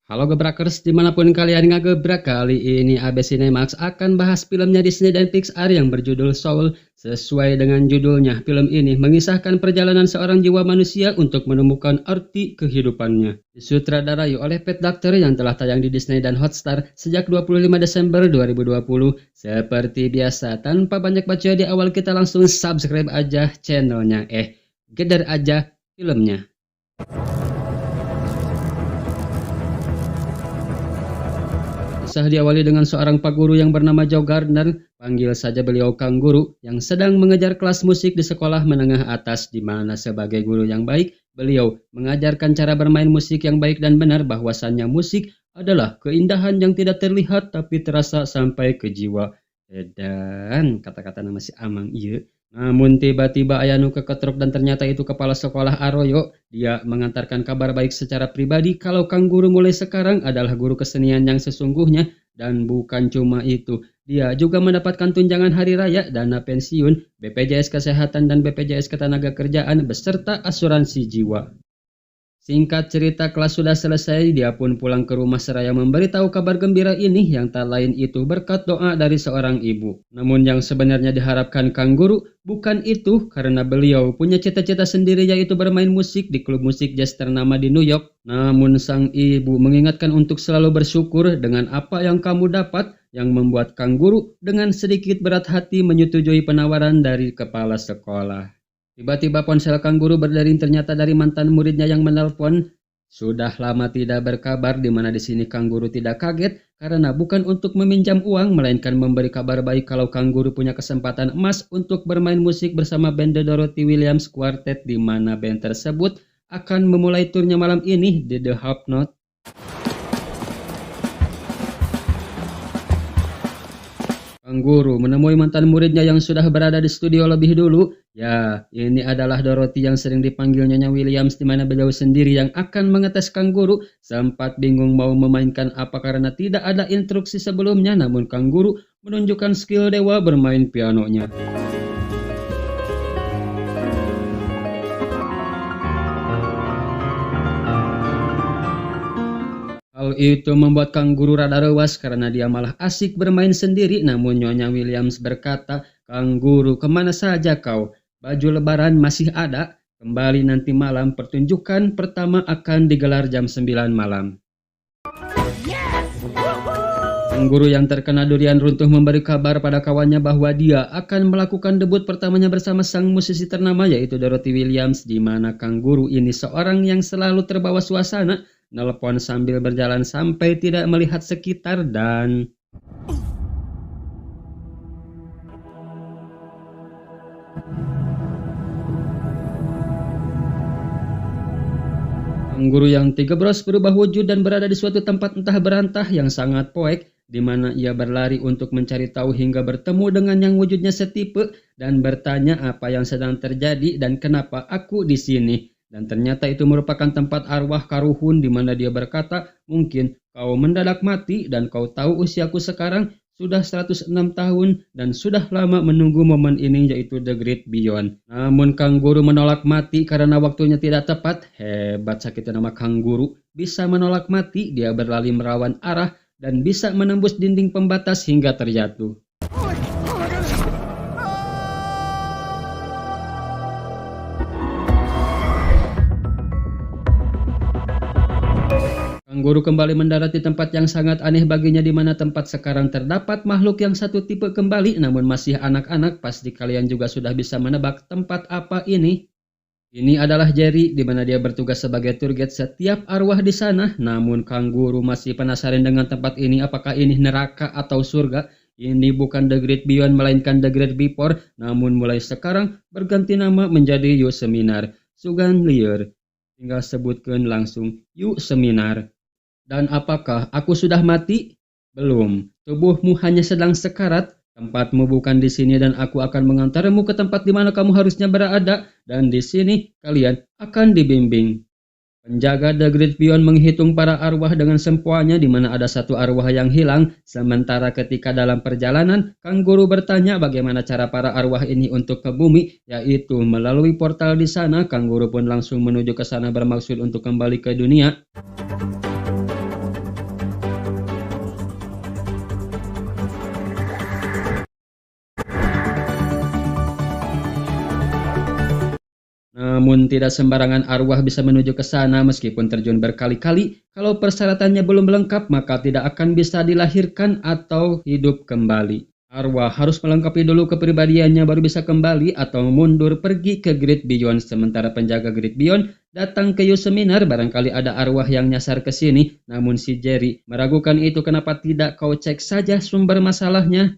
Halo Gebrakers, dimanapun kalian ngagebrak, kali ini AB Cinemax akan bahas filmnya Disney dan Pixar yang berjudul Soul. Sesuai dengan judulnya, film ini mengisahkan perjalanan seorang jiwa manusia untuk menemukan arti kehidupannya. Disutradarai oleh Pet Docter yang telah tayang di Disney dan Hotstar sejak 25 Desember 2020. Seperti biasa, tanpa banyak bacot di awal kita langsung subscribe aja channelnya. Geder aja filmnya. Kisah diawali dengan seorang pak guru yang bernama Joe Gardner, panggil saja beliau Kang Guru, yang sedang mengejar kelas musik di sekolah menengah atas, di mana sebagai guru yang baik, beliau mengajarkan cara bermain musik yang baik dan benar, bahwasannya musik adalah keindahan yang tidak terlihat tapi terasa sampai ke jiwa. Dan kata-kata nama si Amang iya. Namun tiba-tiba Ayanu keketruk dan ternyata itu kepala sekolah Arroyo. Dia mengantarkan kabar baik secara pribadi kalau Kang Guru mulai sekarang adalah guru kesenian yang sesungguhnya. Dan bukan cuma itu, dia juga mendapatkan tunjangan hari raya, dana pensiun, BPJS Kesehatan dan BPJS Ketenagakerjaan beserta asuransi jiwa. Singkat cerita, kelas sudah selesai, dia pun pulang ke rumah seraya memberitahu kabar gembira ini yang tak lain itu berkat doa dari seorang ibu. Namun yang sebenarnya diharapkan Kang Guru bukan itu, karena beliau punya cita-cita sendiri yaitu bermain musik di klub musik jazz ternama di New York. Namun sang ibu mengingatkan untuk selalu bersyukur dengan apa yang kamu dapat, yang membuat Kang Guru dengan sedikit berat hati menyetujui penawaran dari kepala sekolah. Tiba-tiba ponsel Kang Guru berdering, ternyata dari mantan muridnya yang menelpon. Sudah lama tidak berkabar, di mana di sini Kang Guru tidak kaget karena bukan untuk meminjam uang melainkan memberi kabar baik kalau Kang Guru punya kesempatan emas untuk bermain musik bersama band The Dorothy Williams Quartet, di mana band tersebut akan memulai turnya malam ini di The Hopknot. Kang Guru menemui mantan muridnya yang sudah berada di studio lebih dulu. Ya, ini adalah Dorothy yang sering dipanggil Nyonya Williams, di mana beliau sendiri yang akan mengetes Kang Guru. Sempat bingung mau memainkan apa karena tidak ada instruksi sebelumnya, namun Kang Guru menunjukkan skill dewa bermain pianonya. Hal itu membuat Kang Guru rada rewas karena dia malah asik bermain sendiri. Namun Nyonya Williams berkata, "Kang Guru, kemana saja kau? Baju lebaran masih ada. Kembali nanti malam, pertunjukan pertama akan digelar jam 9 malam." Kang Guru yang terkena durian runtuh memberi kabar pada kawannya bahwa dia akan melakukan debut pertamanya bersama sang musisi ternama yaitu Dorothy Williams, di mana Kang Guru ini seorang yang selalu terbawa suasana, nelpon sambil berjalan sampai tidak melihat sekitar dan Kang Guru yang tigebros berubah wujud dan berada di suatu tempat entah berantah yang sangat poek, di mana ia berlari untuk mencari tahu hingga bertemu dengan yang wujudnya setipe dan bertanya apa yang sedang terjadi dan kenapa aku di sini. Dan ternyata itu merupakan tempat arwah Karuhun, di mana dia berkata, "Mungkin kau mendadak mati dan kau tahu usiaku sekarang sudah 106 tahun dan sudah lama menunggu momen ini yaitu The Great Beyond." Namun Kang Guru menolak mati karena waktunya tidak tepat. Hebat sakitnya nama Kang Guru, bisa menolak mati, dia berlari merawan arah dan bisa menembus dinding pembatas hingga terjatuh. Kang Guru kembali mendarat di tempat yang sangat aneh baginya, di mana tempat sekarang terdapat makhluk yang satu tipe kembali namun masih anak-anak. Pasti kalian juga sudah bisa menebak tempat apa ini. Ini adalah Jerry, di mana dia bertugas sebagai tour guide setiap arwah di sana. Namun Kang Guru masih penasaran dengan tempat ini, apakah ini neraka atau surga. Ini bukan The Great Beyond melainkan The Great Before, namun mulai sekarang berganti nama menjadi Yu Seminar. Sugan liar, tinggal sebutkan langsung Yu Seminar. Dan apakah aku sudah mati? Belum. Tubuhmu hanya sedang sekarat. Tempatmu bukan di sini dan aku akan mengantarmu ke tempat di mana kamu harusnya berada. Dan di sini kalian akan dibimbing. Penjaga The Great Beyond menghitung para arwah dengan sempoanya, di mana ada satu arwah yang hilang. Sementara ketika dalam perjalanan, Kang Guru bertanya bagaimana cara para arwah ini untuk ke bumi, yaitu melalui portal di sana. Kang Guru pun langsung menuju ke sana bermaksud untuk kembali ke dunia. Namun tidak sembarangan arwah bisa menuju ke sana meskipun terjun berkali-kali. Kalau persyaratannya belum lengkap maka tidak akan bisa dilahirkan atau hidup kembali. Arwah harus melengkapi dulu kepribadiannya baru bisa kembali atau mundur pergi ke Great Beyond. Sementara penjaga Great Beyond datang ke Youth Seminar, barangkali ada arwah yang nyasar ke sini. Namun si Jerry meragukan itu. Kenapa tidak kau cek saja sumber masalahnya?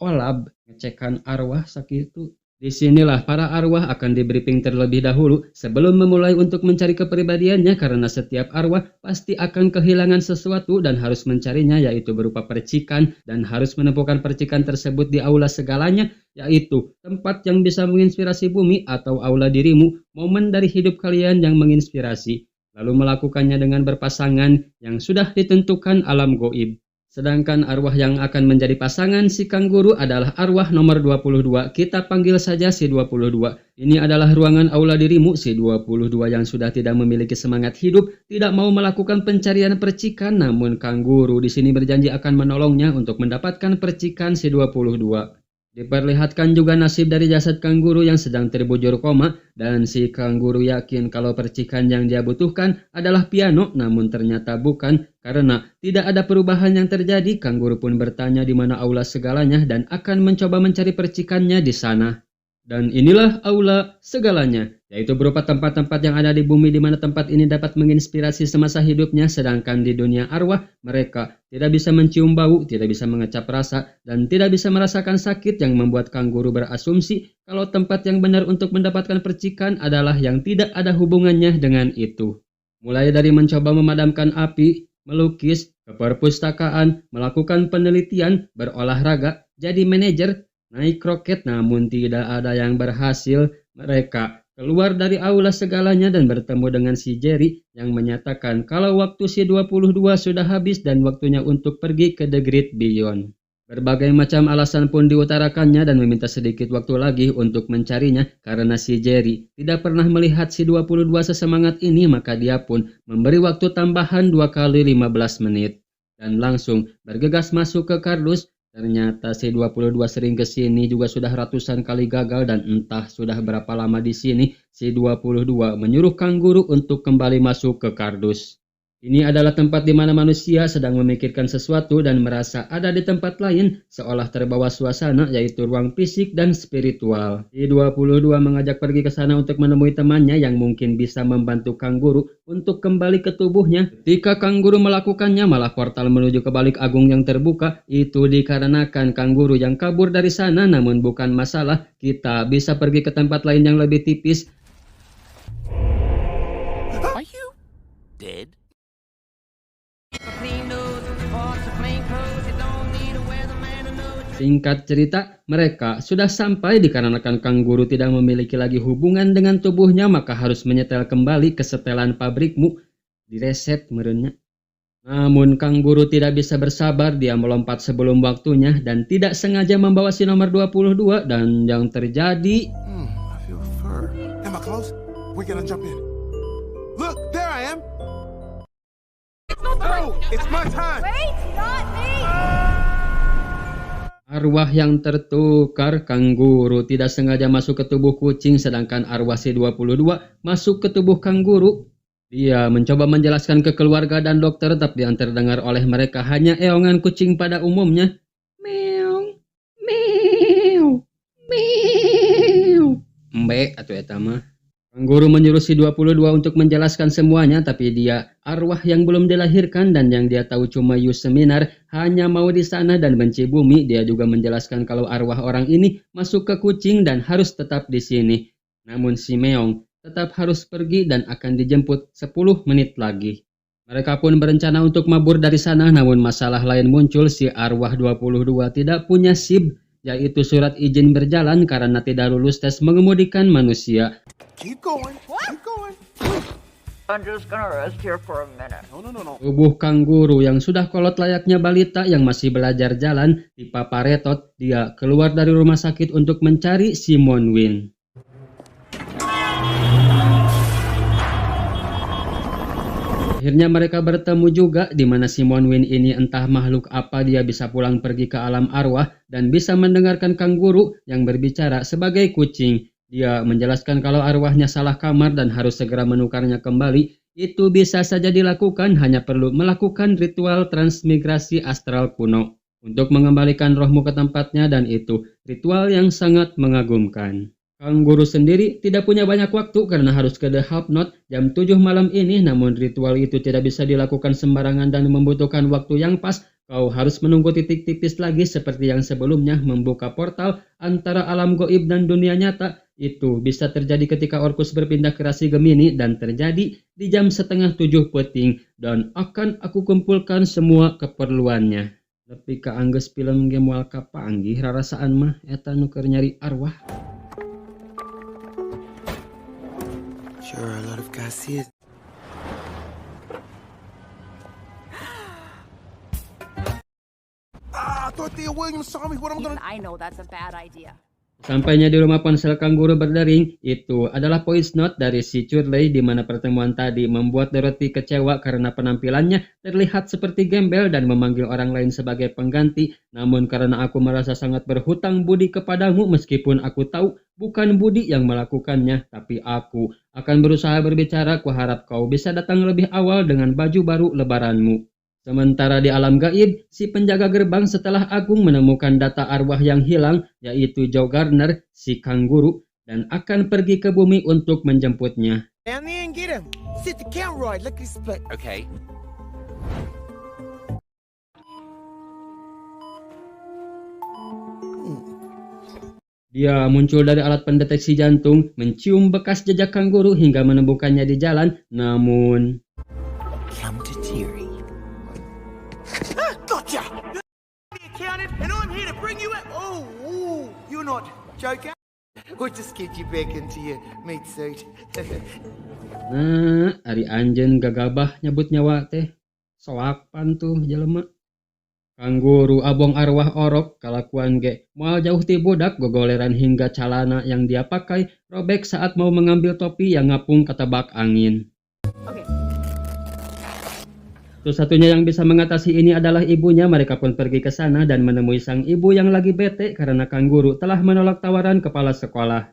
Olab ngecekan arwah sakitu. Disinilah para arwah akan di briefing terlebih dahulu sebelum memulai untuk mencari kepribadiannya, karena setiap arwah pasti akan kehilangan sesuatu dan harus mencarinya, yaitu berupa percikan, dan harus menemukan percikan tersebut di aula segalanya, yaitu tempat yang bisa menginspirasi bumi atau aula dirimu, momen dari hidup kalian yang menginspirasi, lalu melakukannya dengan berpasangan yang sudah ditentukan alam goib. Sedangkan arwah yang akan menjadi pasangan si kanguru adalah arwah nomor 22. Kita panggil saja si 22. Ini adalah ruangan aula dirimu. Si 22 yang sudah tidak memiliki semangat hidup, tidak mau melakukan pencarian percikan, namun kanguru di sini berjanji akan menolongnya untuk mendapatkan percikan si 22. Diperlihatkan juga nasib dari jasad kanguru yang sedang terbujur koma, dan si kanguru yakin kalau percikan yang dia butuhkan adalah piano, namun ternyata bukan, karena tidak ada perubahan yang terjadi. Kanguru pun bertanya di mana aula segalanya dan akan mencoba mencari percikannya di sana. Dan inilah aula segalanya, yaitu berupa tempat-tempat yang ada di bumi di mana tempat ini dapat menginspirasi semasa hidupnya. Sedangkan di dunia arwah, mereka tidak bisa mencium bau, tidak bisa mengecap rasa, dan tidak bisa merasakan sakit, yang membuat kanguru berasumsi kalau tempat yang benar untuk mendapatkan percikan adalah yang tidak ada hubungannya dengan itu. Mulai dari mencoba memadamkan api, melukis, ke perpustakaan, melakukan penelitian, berolahraga, jadi manajer, naik roket, namun tidak ada yang berhasil. Mereka keluar dari aula segalanya dan bertemu dengan si Jerry yang menyatakan kalau waktu si 22 sudah habis dan waktunya untuk pergi ke The Great Beyond. Berbagai macam alasan pun diutarakannya dan meminta sedikit waktu lagi untuk mencarinya, karena si Jerry tidak pernah melihat si 22 sesemangat ini, maka dia pun memberi waktu tambahan 2 kali 15 menit dan langsung bergegas masuk ke kardus. Ternyata si 22 sering ke sini juga sudah ratusan kali gagal, dan entah sudah berapa lama di sini. Si 22 menyuruh kanguru untuk kembali masuk ke kardus. Ini adalah tempat di mana manusia sedang memikirkan sesuatu dan merasa ada di tempat lain, seolah terbawa suasana, yaitu ruang fisik dan spiritual. Si 22 mengajak pergi ke sana untuk menemui temannya yang mungkin bisa membantu kanguru untuk kembali ke tubuhnya. Ketika kanguru melakukannya, malah portal menuju ke balik agung yang terbuka. Itu dikarenakan kanguru yang kabur dari sana, namun bukan masalah. Kita bisa pergi ke tempat lain yang lebih tipis. Are you dead? Singkat cerita, mereka sudah sampai dikarenakan kanguru tidak memiliki lagi hubungan dengan tubuhnya, maka harus menyetel kembali ke setelan pabrikmu. Direset merenya. Namun kanguru tidak bisa bersabar, dia melompat sebelum waktunya dan tidak sengaja membawa si nomor 22, dan yang terjadi... I feel fur. Am I close? We're gonna jump in. Look, there I am. No, it's my time. Wait, not me! Arwah yang tertukar. Kanguru tidak sengaja masuk ke tubuh kucing, sedangkan arwah si 22 masuk ke tubuh kanguru. Dia mencoba menjelaskan ke keluarga dan dokter, tapi yang terdengar oleh mereka hanya eongan kucing pada umumnya. Meow, meow, meow. Mbe atau etama. Kanguru menyuruh si 22 untuk menjelaskan semuanya, tapi dia arwah yang belum dilahirkan dan yang dia tahu cuma Youth Seminar, hanya mau di sana dan benci bumi. Dia juga menjelaskan kalau arwah orang ini masuk ke kucing dan harus tetap di sini. Namun si Meong tetap harus pergi dan akan dijemput 10 menit lagi. Mereka pun berencana untuk mabur dari sana, namun masalah lain muncul. Si arwah 22 tidak punya SIM, yaitu surat izin berjalan, karena tidak lulus tes mengemudikan manusia. Keep going. Keep going. I'm just gonna rest here for a minute. No. Tubuh kanguru yang sudah kolot layaknya balita yang masih belajar jalan dipaparetot. Dia keluar dari rumah sakit untuk mencari Simon Win. Akhirnya mereka bertemu juga di mana Simon Win ini entah makhluk apa dia bisa pulang pergi ke alam arwah dan bisa mendengarkan Kang Guru yang berbicara sebagai kucing. Dia menjelaskan kalau arwahnya salah kamar dan harus segera menukarnya kembali. Itu bisa saja dilakukan, hanya perlu melakukan ritual transmigrasi astral kuno untuk mengembalikan rohmu ke tempatnya, dan itu ritual yang sangat mengagumkan. Kang Guru sendiri tidak punya banyak waktu karena harus ke The Half Note jam 7 malam ini, namun ritual itu tidak bisa dilakukan sembarangan dan membutuhkan waktu yang pas. Kau harus menunggu titik tipis lagi seperti yang sebelumnya, membuka portal antara alam goib dan dunia nyata. Itu bisa terjadi ketika Orkus berpindah ke rasi Gemini dan terjadi di jam 6:30 peting, dan akan aku kumpulkan semua keperluannya. Tapi ka anggeus film game wal kapanggih rarasaan mah eta nu keur nyari arwah. Sure, a lot of guys see it. I thought Thea Williams saw me. What am I Even gonna... I know that's a bad idea. Sampainya di rumah ponsel Kang Guru berdering, itu adalah voice note dari si Chudley di mana pertemuan tadi membuat Dorothy kecewa karena penampilannya terlihat seperti gembel dan memanggil orang lain sebagai pengganti. Namun karena aku merasa sangat berhutang budi kepadamu, meskipun aku tahu bukan Budi yang melakukannya, tapi aku akan berusaha berbicara. Kuharap kau bisa datang lebih awal dengan baju baru lebaranmu. Sementara di alam gaib, si penjaga gerbang setelah Agung menemukan data arwah yang hilang, yaitu Joe Gardner, si Kang Guru, dan akan pergi ke bumi untuk menjemputnya. Down there and get him. Sit the camera right, look at his split. Okay. Dia muncul dari alat pendeteksi jantung, mencium bekas jejak Kang Guru hingga menemukannya di jalan, namun... Come to Terry. Gotcha! The accountant, and I'm here to bring you out. Oh, ooh, you're not joking? We'll just get you back into your meat suit. Nah, ari anjeun gagabah nyebut nyawa teh. Soapan tuh jelema. Kang Guru abong arwah orok kalakuan ge. Moal jauh ti budak, gogoleran hingga calana yang dia pakai robek saat mau mengambil topi yang ngapung ketebak angin. Okay. Satu-satunya yang bisa mengatasi ini adalah ibunya. Mereka pun pergi ke sana dan menemui sang ibu yang lagi bete karena Kang Guru telah menolak tawaran kepala sekolah.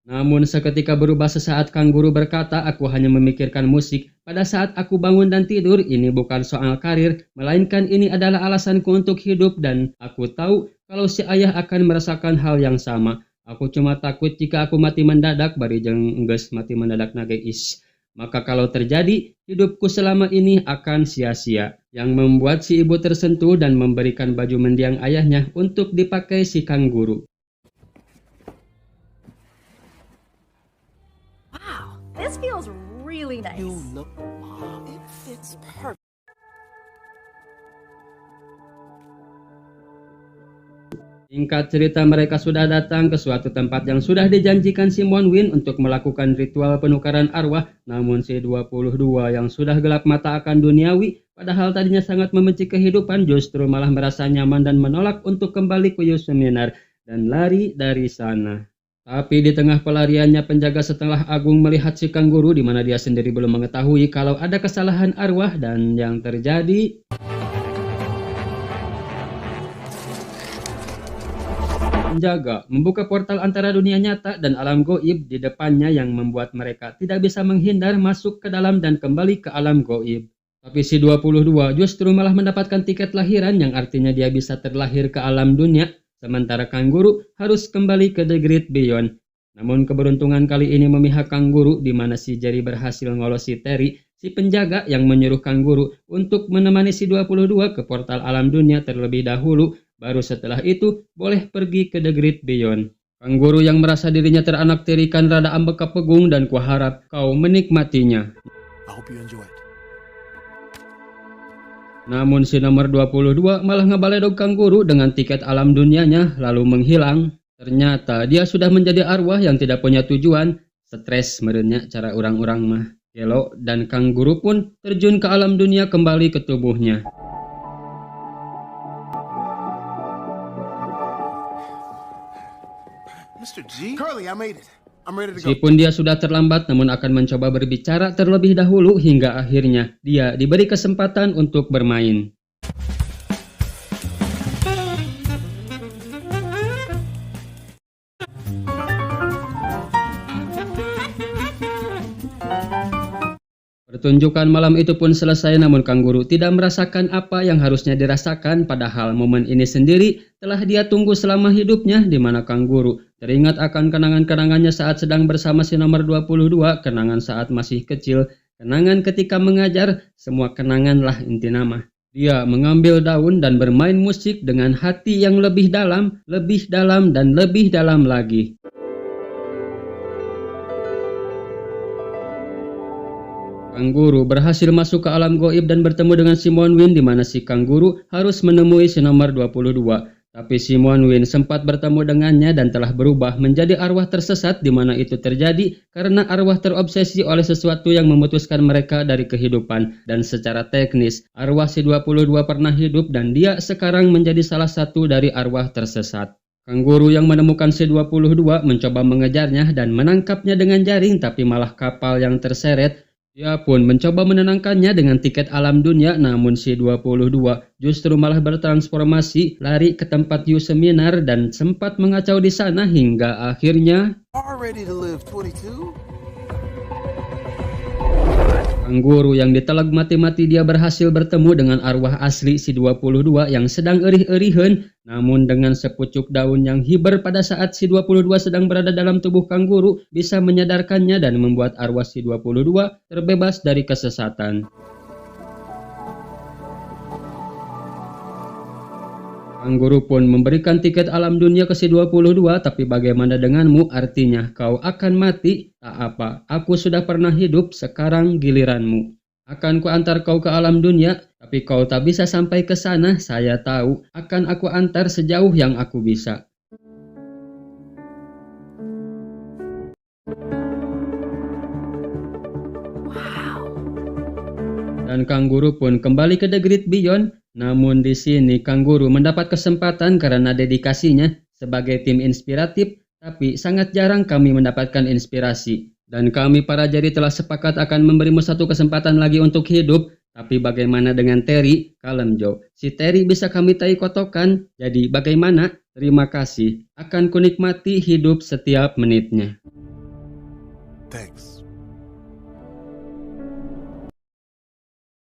Namun seketika berubah sesaat Kang Guru berkata, aku hanya memikirkan musik. Pada saat aku bangun dan tidur, ini bukan soal karir, melainkan ini adalah alasanku untuk hidup, dan aku tahu kalau si ayah akan merasakan hal yang sama. Aku cuma takut jika aku mati mendadak, bari jeung geus mati mendadak nageis. Maka kalau terjadi, hidupku selama ini akan sia-sia. Yang membuat si ibu tersentuh dan memberikan baju mendiang ayahnya untuk dipakai si Kang Guru. Wow, this feels really nice. You look, Mom, it fits perfect. Singkat cerita, mereka sudah datang ke suatu tempat yang sudah dijanjikan Simon Win untuk melakukan ritual penukaran arwah. Namun si 22 yang sudah gelap mata akan duniawi, padahal tadinya sangat membenci kehidupan, justru malah merasa nyaman dan menolak untuk kembali ke Youth Seminar dan lari dari sana. Tapi di tengah pelariannya, penjaga setelah Agung melihat si Kang Guru di mana dia sendiri belum mengetahui kalau ada kesalahan arwah, dan yang terjadi... Penjaga membuka portal antara dunia nyata dan alam goib di depannya yang membuat mereka tidak bisa menghindar masuk ke dalam dan kembali ke alam goib. Tapi si 22 justru malah mendapatkan tiket lahiran yang artinya dia bisa terlahir ke alam dunia, sementara Kang Guru harus kembali ke The Great Beyond. Namun keberuntungan kali ini memihak Kang Guru di mana si Jerry berhasil ngolosi Terry, si penjaga yang menyuruh Kang Guru untuk menemani si 22 ke portal alam dunia terlebih dahulu. Baru setelah itu boleh pergi ke The Great Beyond. Kang Guru yang merasa dirinya teranakterikan rada ambek kepegung, dan kuharap kau menikmatinya. I hope you enjoy it. Namun si nomor 22 malah ngebaledog Kang Guru dengan tiket alam dunianya lalu menghilang. Ternyata dia sudah menjadi arwah yang tidak punya tujuan. Stres merenya cara orang-orang mah. Gelo dan Kang Guru pun terjun ke alam dunia kembali ke tubuhnya. Mr. G? Curly, I made it. I'm ready to go. Meskipun dia sudah terlambat, namun akan mencoba berbicara terlebih dahulu hingga akhirnya dia diberi kesempatan untuk bermain. Pertunjukan malam itu pun selesai, namun Kang Guru tidak merasakan apa yang harusnya dirasakan, padahal momen ini sendiri telah dia tunggu selama hidupnya, di mana Kang Guru teringat akan kenangan-kenangannya saat sedang bersama si nomor 22, kenangan saat masih kecil, kenangan ketika mengajar, semua kenanganlah inti nama. Dia mengambil daun dan bermain musik dengan hati yang lebih dalam, dan lebih dalam lagi. Kang Guru berhasil masuk ke alam goib dan bertemu dengan Simon Win, di mana si Kang Guru harus menemui si nomor 22. Tapi Simon Win sempat bertemu dengannya dan telah berubah menjadi arwah tersesat, di mana itu terjadi karena arwah terobsesi oleh sesuatu yang memutuskan mereka dari kehidupan. Dan secara teknis, arwah si 22 pernah hidup dan dia sekarang menjadi salah satu dari arwah tersesat. Kang Guru yang menemukan si 22 mencoba mengejarnya dan menangkapnya dengan jaring, tapi malah kapal yang terseret. Dia pun mencoba menenangkannya dengan tiket alam dunia, namun si 22 justru malah bertransformasi, lari ke tempat You seminar dan sempat mengacau di sana hingga akhirnya Are ready to live 22? Kang Guru yang ditelag mati-mati dia berhasil bertemu dengan arwah asli si 22 yang sedang erih-erihan, namun dengan sepucuk daun yang hiber pada saat si 22 sedang berada dalam tubuh Kang Guru bisa menyadarkannya dan membuat arwah si 22 terbebas dari kesesatan. Kang Guru pun memberikan tiket alam dunia ke si 22, tapi bagaimana denganmu? Artinya kau akan mati. Tak apa, aku sudah pernah hidup, sekarang giliranmu. Akan ku antar kau ke alam dunia, tapi kau tak bisa sampai ke sana. Saya tahu, akan aku antar sejauh yang aku bisa. Dan Kang Guru pun kembali ke The Great Beyond. Namun di sini Kang Guru mendapat kesempatan karena dedikasinya sebagai tim inspiratif, tapi sangat jarang kami mendapatkan inspirasi. Dan kami para jari telah sepakat akan memberimu satu kesempatan lagi untuk hidup. Tapi bagaimana dengan Terry? Kalem Jo, si Terry bisa kami tai kotokan. Jadi bagaimana? Terima kasih, akan kunikmati hidup setiap menitnya. Thanks.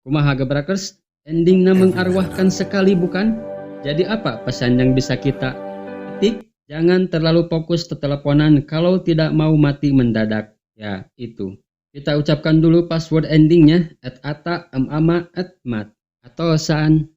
Kumaha gebrakers? Endingnya mengarwahkan sekali bukan? Jadi apa pesan yang bisa kita petik? Jangan terlalu fokus ke teleponan kalau tidak mau mati mendadak. Ya, itu. Kita ucapkan dulu password endingnya @ata_mama@mat. Atau san.